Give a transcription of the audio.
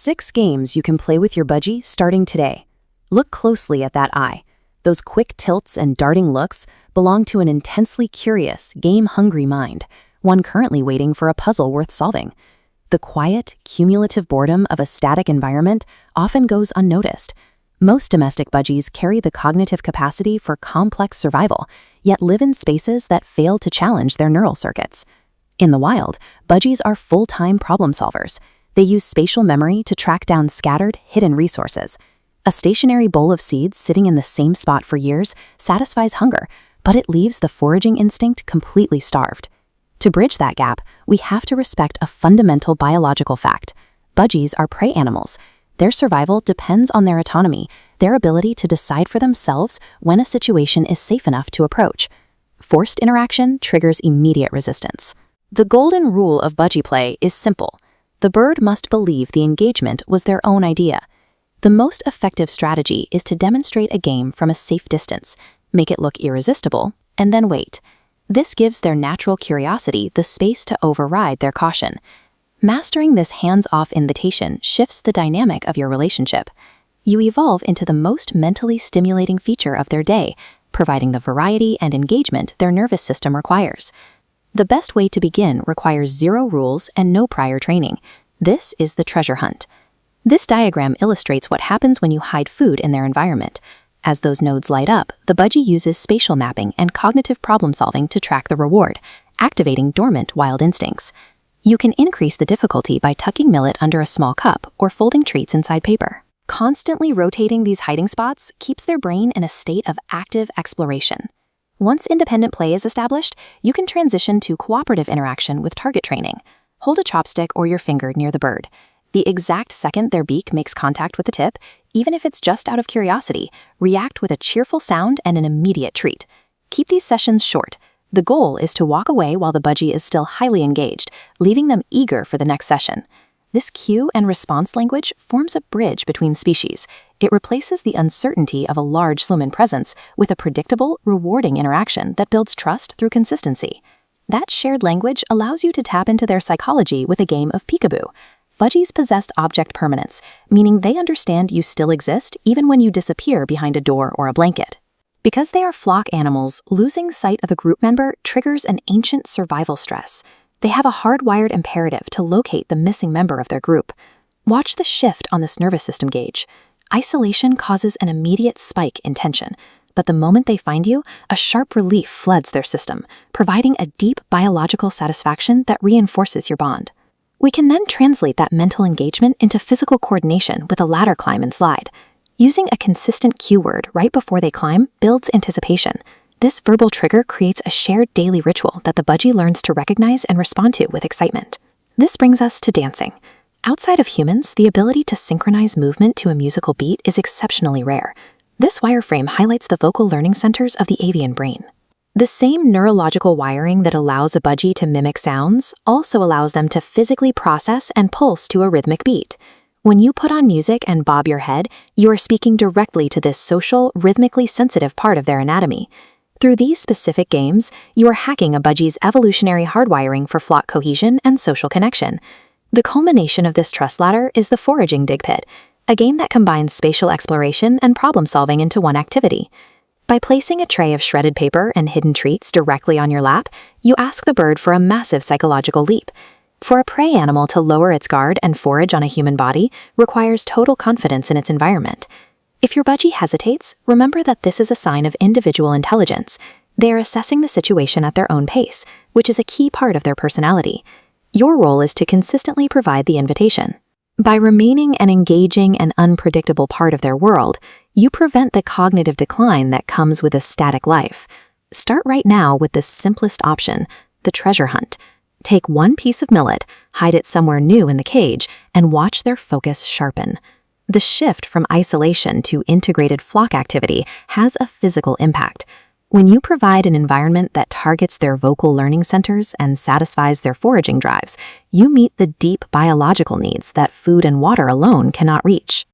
6 games you can play with your budgie starting today. Look closely at that eye. Those quick tilts and darting looks belong to an intensely curious, game-hungry mind, one currently waiting for a puzzle worth solving. The quiet, cumulative boredom of a static environment often goes unnoticed. Most domestic budgies carry the cognitive capacity for complex survival, yet live in spaces that fail to challenge their neural circuits. In the wild, budgies are full-time problem solvers. They use spatial memory to track down scattered, hidden resources. A stationary bowl of seeds sitting in the same spot for years satisfies hunger, but it leaves the foraging instinct completely starved. To bridge that gap, we have to respect a fundamental biological fact. Budgies are prey animals. Their survival depends on their autonomy, their ability to decide for themselves when a situation is safe enough to approach. Forced interaction triggers immediate resistance. The golden rule of budgie play is simple. The bird must believe the engagement was their own idea. The most effective strategy is to demonstrate a game from a safe distance, make it look irresistible, and then wait. This gives their natural curiosity the space to override their caution. Mastering this hands-off invitation shifts the dynamic of your relationship. You evolve into the most mentally stimulating feature of their day, providing the variety and engagement their nervous system requires. The best way to begin requires 0 rules and no prior training. This is the treasure hunt. This diagram illustrates what happens when you hide food in their environment. As those nodes light up, the budgie uses spatial mapping and cognitive problem-solving to track the reward, activating dormant wild instincts. You can increase the difficulty by tucking millet under a small cup or folding treats inside paper. Constantly rotating these hiding spots keeps their brain in a state of active exploration. Once independent play is established, you can transition to cooperative interaction with target training. Hold a chopstick or your finger near the bird. The exact second their beak makes contact with the tip, even if it's just out of curiosity, react with a cheerful sound and an immediate treat. Keep these sessions short. The goal is to walk away while the budgie is still highly engaged, leaving them eager for the next session. This cue and response language forms a bridge between species. It replaces the uncertainty of a large human presence with a predictable, rewarding interaction that builds trust through consistency. That shared language allows you to tap into their psychology with a game of peekaboo. Budgies possess object permanence, meaning they understand you still exist even when you disappear behind a door or a blanket. Because they are flock animals, losing sight of a group member triggers an ancient survival stress. They have a hardwired imperative to locate the missing member of their group. Watch the shift on this nervous system gauge. Isolation causes an immediate spike in tension, but the moment they find you, a sharp relief floods their system, providing a deep biological satisfaction that reinforces your bond. We can then translate that mental engagement into physical coordination with a ladder climb and slide. Using a consistent cue word right before they climb builds anticipation. This verbal trigger creates a shared daily ritual that the budgie learns to recognize and respond to with excitement. This brings us to dancing. Outside of humans, the ability to synchronize movement to a musical beat is exceptionally rare. This wireframe highlights the vocal learning centers of the avian brain. The same neurological wiring that allows a budgie to mimic sounds also allows them to physically process and pulse to a rhythmic beat. When you put on music and bob your head, you are speaking directly to this social, rhythmically sensitive part of their anatomy. Through these specific games, you are hacking a budgie's evolutionary hardwiring for flock cohesion and social connection. The culmination of this trust ladder is the foraging dig pit, a game that combines spatial exploration and problem-solving into one activity. By placing a tray of shredded paper and hidden treats directly on your lap, you ask the bird for a massive psychological leap. For a prey animal to lower its guard and forage on a human body requires total confidence in its environment. If your budgie hesitates, remember that this is a sign of individual intelligence. They are assessing the situation at their own pace, which is a key part of their personality. Your role is to consistently provide the invitation. By remaining an engaging and unpredictable part of their world, you prevent the cognitive decline that comes with a static life. Start right now with the simplest option, the treasure hunt. Take one piece of millet, hide it somewhere new in the cage, and watch their focus sharpen. The shift from isolation to integrated flock activity has a physical impact. When you provide an environment that targets their vocal learning centers and satisfies their foraging drives, you meet the deep biological needs that food and water alone cannot reach.